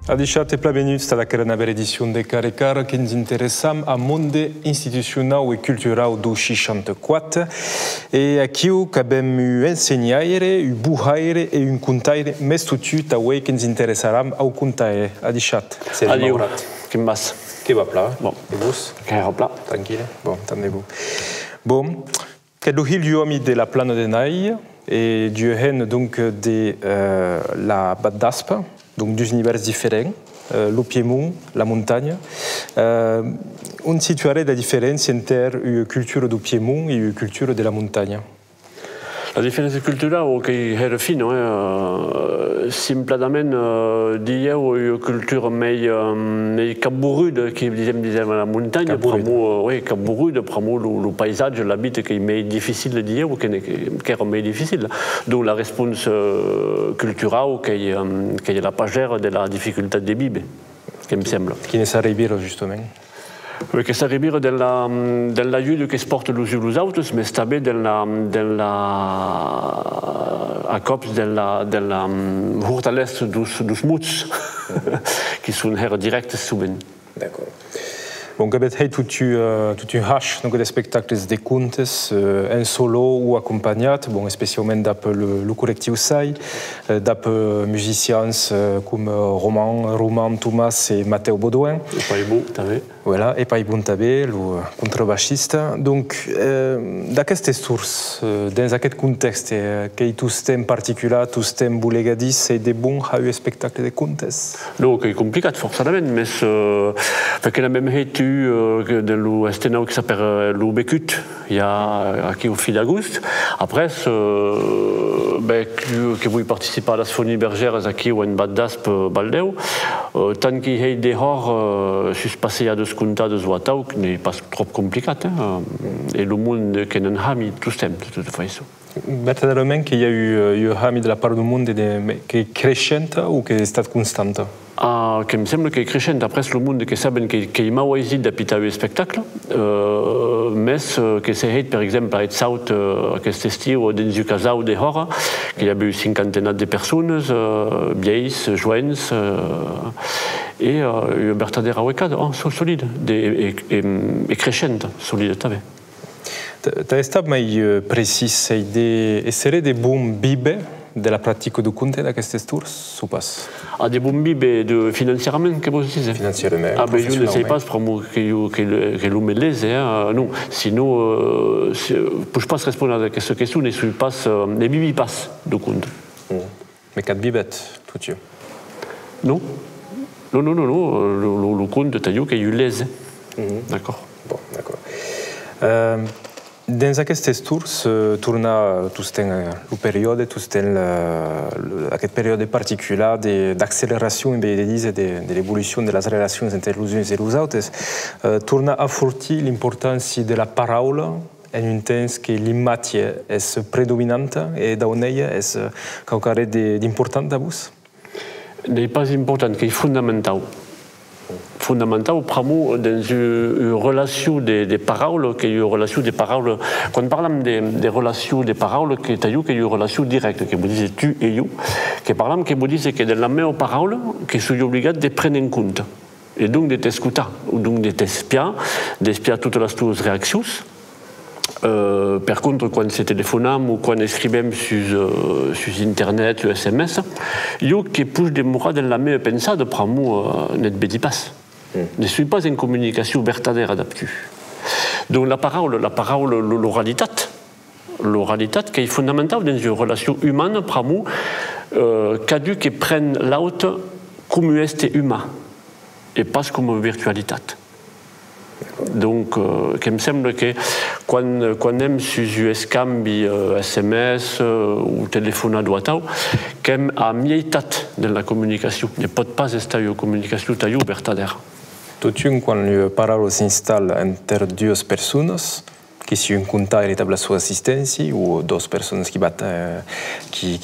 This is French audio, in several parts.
Adichat e bienvenue à la nouvelle édition de Carecar qui nous intéresse au monde institutionnel et culturel du 64 et aqui o que abbiamo ensegnare, un buhaire e un contaire, mais tout à l'heure qui nous intéressera au contaire. Adichat. Adieu. Qui me passe? Qui va plat? Bon. Et vous? Qui va plat? Tranquille. Bon, attendez-vous. Bon, que le hiliomi de la plane de Naï et du hen donc de la Bad d'Aspe. Donc deux univers différents, le Piémont, la montagne. On situerait la différence entre la culture du Piémont et la culture de la montagne. La différence culturelle che è fino simplement dieu une culture mais caborude qui disait la montagne pramo oui caborude pramo le paysage l'habite qui est difficile de dire ou qui est difficile donc la réponse culturelle qui est la pagère de la difficulté des bibes qui me semble qui ne s'arrive justement. Che s'arriva dell'aiuto che sporta los autos, ma sta bene a cops della fortaleza dos muts, che sono direct suben. D'accord. Bon, vous avez tout un hash donc des spectacles de contes, en solo ou accompagné, bon, spécialement d'après le collectif SAI, d'après musiciens comme Roman Thomas et Matteo Baudouin. Et Paibou, t'avais. Voilà, et Paibou, t'avais, le contrebassiste. Donc, dans quelle source, dans quel contexte, que tous thèmes particuliers, tous thèmes boulegadis, c'est des bons spectacles de contes? Non, c'est compliqué, forcément, mais parce que la même de l'esténao qui s'appelle l'Ubecut, il y a qui au fil d'août. Après, que vous participez à la symphonie bergère, qui ou en Bad d'Aspe, Baldeo, tant qu'il y a des horreurs, je suis passé à deux comptes de Zoatau, qui n'est pas trop compliqué, et le monde qui n'a pas mis tout ce temps, de toute façon. Verdaderament qu'il y a eu un de la part du monde qui est crescente ou qui est constante? Che mi sembra che è crescente appresso il mondo che sanno che i mauesi da pitare spettacolo, ma che si è per esempio a South questo estilo dans un casau de hora che abbiamo cinquantena di persone, vieilles, joins e una vertadera uecada, solide e crescente, solide tave. Tu es mai precis de essere de bons bibe de la pratique du conte dans aquestes tours ou pas? Des bons bibe de financièrement, que vous dites? Financièrement. Ah ben je ne sais pas, pour moi que l'homme lese, non. Sinon, je ne peux pas répondre à cette question, je suis pas les bibi pass du conte. Mais quatre bibettes, tout Dieu. Non. Non, le conte taillot qu'il y a eu lese. D'accord. Bon, d'accord. Dans aquestes tours, tourna la période, cette période particulière d'accélération de l'évolution de les relations entre les uns et les autres, tourna à fortir l'importance de la parole en un temps que l'image est prédominante et d'on est quelque chose d'important à vous? N'est pas important, c'est fondamental. Fondamental pramo dans une relation des paroles qui est une relation des paroles quand on parle des relations des paroles qui est une relation directe que vous dites tu et you que parlons que vous dites que dans la même parole que suis obligé de prendre en compte et donc de t'écouter ou donc de t'espier toutes les tues réactions. Per contre, quand c'est téléphonam ou quand écrivons sur Internet, sur SMS, je qui pousse des mots dans la même pensée de prendre net bedi passe. Ne suis pas en communication vertadère adaptée. Donc la parole, l'oralité qui est fondamentale dans une relation humaine, pramo, qu'adu qui prenne l'autre comme est humain et pas comme virtualité. Donc, il me semble que quand on aime sur USCAM, SMS ou téléphone à droite, qu'on a mieux de la communication. Il ne peut pas être une communication vertadère. Quand la parole s'installe entre deux personnes, qui sont en contact véritable sua assistance, ou deux personnes qui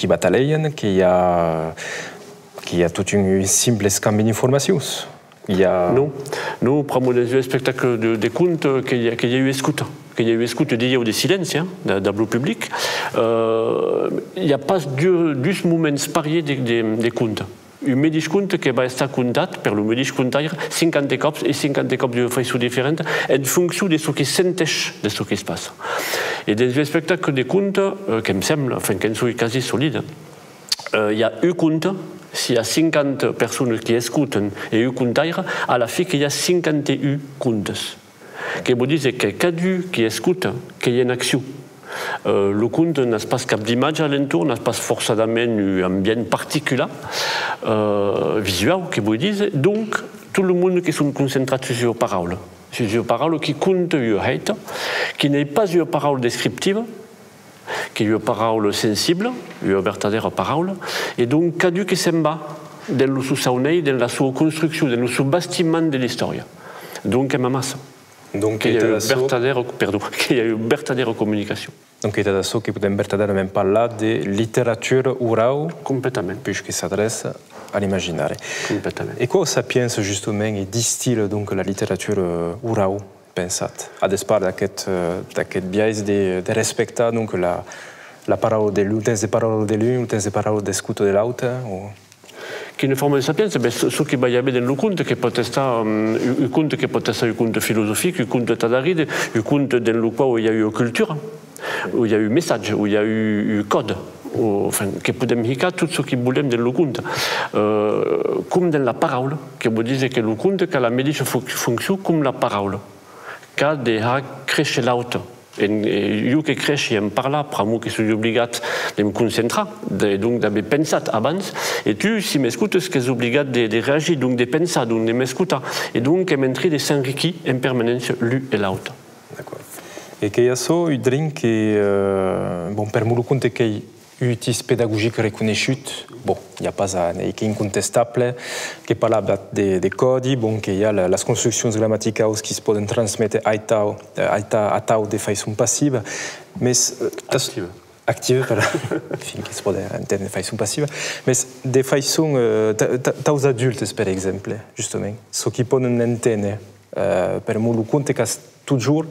bataillent, qu'il y a tout un simple scambio d'informations. Non, prenons des spectacles de contes qu'il y a eu écoute. Qu'il y a eu écoute des silences, d'abord public. Il n'y a pas deux moments spariés des contes. un medici conte che va essere contato per il medici contaire 50 cops e 50 cops di faisu differenti in funzione di ciò che sente di ciò che si passa. E dans un spettacolo di conte che mi sembra, che sono quasi solide, il y a un conte, s'il y a 50 persone che ascoltano e un contaire, alla fine il y a 51 contes. Che vuol dire che cada che ascolta, che è in azione. Le conte n'a pas cap d'image alentour, n'a pas forcément un ambient particulier, visuel, que vous dites. Donc, tout le monde qui sont concentrés sur les paroles. Sur les paroles qui comptent une hate, qui n'est pas une parole descriptive, qui est une parole sensible, une véritable parole. Et donc, cada qui s'en va dans le sous-saunei, dans la sua construction, dans le sous-bastiment de l'histoire. Donc, c'est masse. Donc, il y a une véritable communication. Donc, il y a des choses qui peuvent verdaderament parler de littérature orale, complètement, puisque s'adresse à l'imaginaire. Complètement. Et quoi sapiens justement et distille donc la littérature orale, pensate, à despart d'aquest biais de respecter donc la parole de l'un, des paroles de l'un, des paroles d'écoute de l'autre. Che in forma di sapienza, so che va a vedere un conto che può essere un conto filosofico, un conto tadaride, un conto nel quale il y a eu culture, où il y a eu message, où il y a eu code, che possiamo dire tutto ciò che vogliamo nel conto. Come nella parola, che vuol dire che il conto che la medici funziona come la parola, che deve crescere l'auto. Io che cresci en parla, pramo che sono obbligato di mi concentrare, donc d'aver pensato abans, e tu, si mi ascolti, che sono obbligato di reagire, donc di pensare, donc di mi ascoltare, e donc m'entri di s'enriquire in permanenza l'un e l'altro. D'accord. E che io so, un drink che, bon, per me lo conto che utis pédagogique riconosciut, bon, il n'y a pas un incontestable, qui parle des codes, bon, qu'il y a les constructions grammaticales qui se peuvent transmettre à tau de façon passive, mais active, voilà, qui se peuvent entendre de façon passive, mais de façon taus adultes, par exemple, justement, ceux qui peuvent entendre, per me le compte que toujours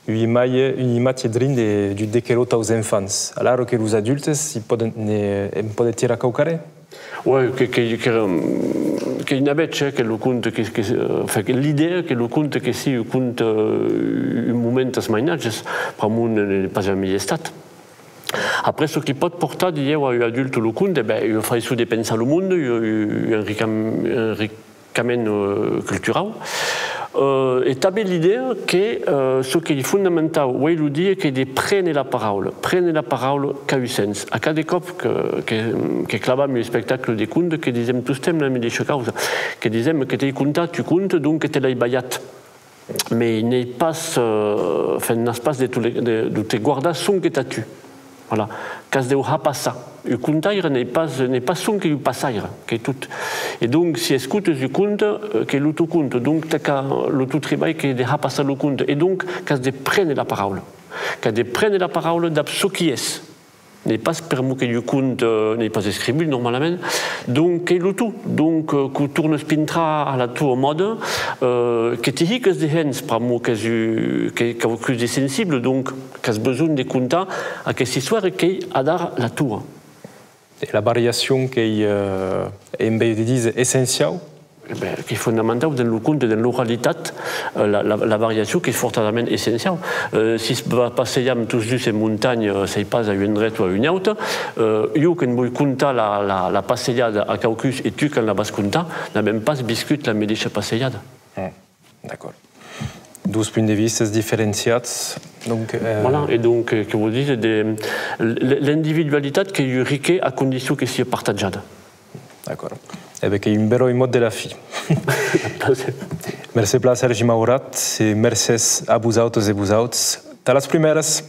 une image du décalage aux enfants. Alors que les adultes, ils peuvent tirer à caucare? Oui, che in avece che lo conto che l'idea che lo conto che sia conto un momento smainages per me non pas jamais stato. Après, ce qui peut porter d'hier à un adulte le conto, il faut essayer de penser au monde, un enrichissement culturel. Et t'avais l'idée que ce qui est fondamental, oui, le dire, c'est de prendre la parole qu'a eu sens. À cada cop que clavăm un spectacle de conte, que disem tous temps la mateixa causa, que disem que t'hai contat, tu comptes, donc que te l'hai ballat. Mais il n'est pas, n'a pas de te guardar son que t'as tu. Voilà. Cas de passar. Le contaire n'est pas son que le passaire, que tout. Et donc, si écoutes du conte, que l'auto compte, donc l'auto travail que de passer le conte. Et donc, cas de prendre la parole. Cas de prendre la parole de ce qui est. N'est pas per moi que le conte n'est pas écrit normalement. Donc, que l'auto. Donc, que tourne spintra à la tour mode, que tu dis que c'est des hens, per moi que c'est sensible, donc, que c'est besoin de compter à cette histoire qui adore la tour. Et la variation qui est essentielle? Qui est fondamentale dans le conte, dans l'oralité, la variation qui est fortement essentielle. Si je vais passer tous juste ces montagnes, ça passe à une droite ou à une autre. Yo, quand je compte la passeyade à Caucus et tu, quand la vas compter, n'a même pas discuté la médiche passeyade. D'accord. 12 points de vue différenciés. Donc, voilà, et donc, que vous dites, l'individualité qui est riche à condition que soit partagée. D'accord. Avec un beau mot de la fille. Merci, Sergi Maurat, et merci à vous autres et vous autres. Hasta las primeras.